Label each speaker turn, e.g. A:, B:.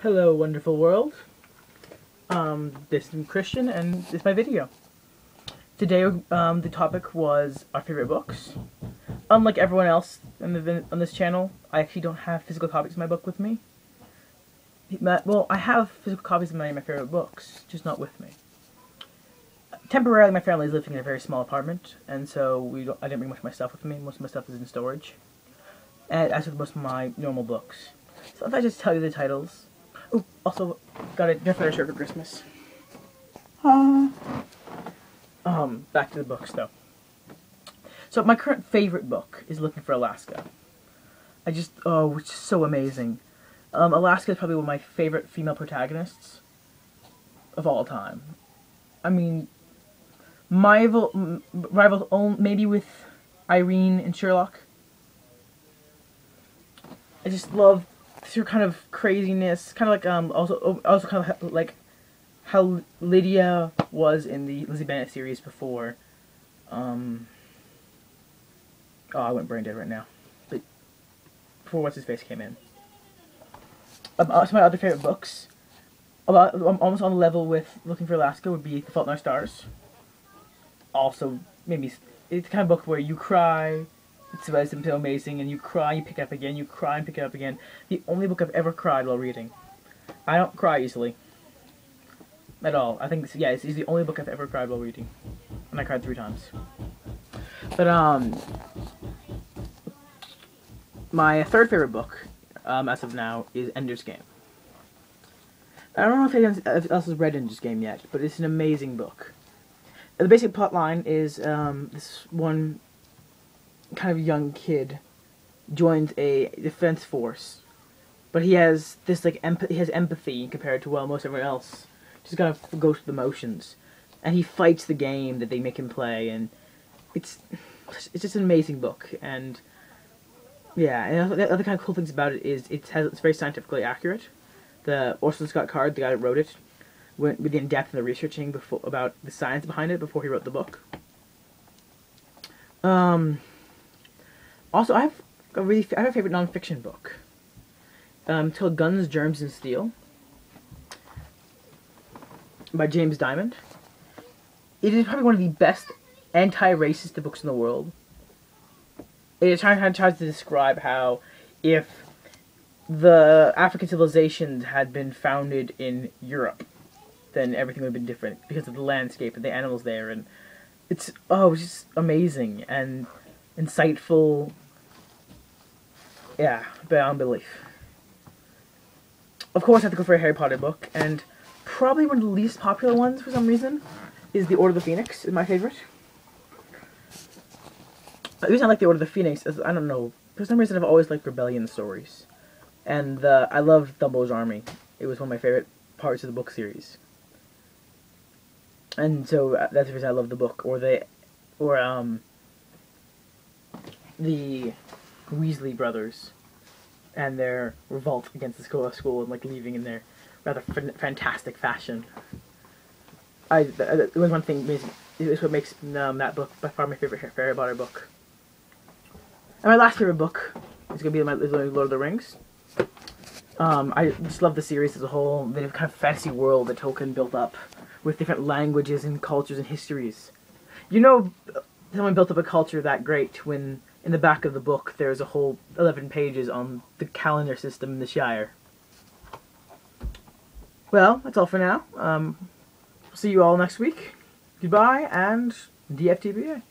A: Hello, wonderful world. This is Christian, and this is my video. Today, the topic was our favorite books. Unlike everyone else on this channel, I actually don't have physical copies of my book with me. Well, I have physical copies of my favorite books, just not with me. Temporarily, my family is living in a very small apartment, and so I didn't bring much of my stuff with me. Most of my stuff is in storage, and as with most of my normal books. So if I just tell you the titles. Oh, also got a Jeff Letter shirt for Christmas. Back to the books though. So my current favorite book is Looking for Alaska. It's just so amazing. Alaska is probably one of my favorite female protagonists of all time. I mean, my rival maybe with Irene and Sherlock. I just love her kind of craziness, kind of like also kind of like how Lydia was in the Lizzie Bennet series before. Oh, I went brain dead right now. But before what's his face came in. Some of my other favorite books, almost on the level with Looking for Alaska, would be The Fault in Our Stars. Also, maybe it's the kind of book where you cry. It's so amazing, and you cry, you pick it up again, you cry and pick it up again. The only book I've ever cried while reading. I don't cry easily. At all. I think, it's the only book I've ever cried while reading. And I cried 3 times. But, my third favorite book, as of now, is Ender's Game. I don't know if anyone else has read Ender's Game yet, but it's an amazing book. The basic plot line is, this one kind of young kid joins a defense force, but he has this he has empathy compared to most everyone else. Just kind of goes through the motions, and he fights the game that they make him play, and it's just an amazing book. And yeah, and the other kind of cool things about it is it's very scientifically accurate. The Orson Scott Card, the guy that wrote it, went really in depth in the researching about the science behind it before he wrote the book. Also, I have a favorite nonfiction book. Called Guns, Germs, and Steel by James Diamond. It is probably one of the best anti-racist books in the world. It tries to describe how if the African civilizations had been founded in Europe, then everything would have been different because of the landscape and the animals there, and it's just amazing and insightful. Yeah, beyond belief. Of course, I have to go for a Harry Potter book, and probably one of the least popular ones for some reason is The Order of the Phoenix. Is my favorite. The reason I like The Order of the Phoenix is, I don't know, for some reason I've always liked rebellion stories, and I love Dumbledore's Army. It was one of my favorite parts of the book series, and so that's the reason I love the book. Or the Weasley brothers and their revolt against the school and leaving in their rather fantastic fashion. One thing is what makes that book by far my favorite Harry Potter book. And my last favorite book is going to be Lord of the Rings. I just love the series as a whole. The kind of fantasy world that Tolkien built up with different languages and cultures and histories. You know, someone built up a culture that great when in the back of the book there's a whole 11 pages on the calendar system in the Shire. Well, that's all for now. See you all next week. Goodbye, and DFTBA.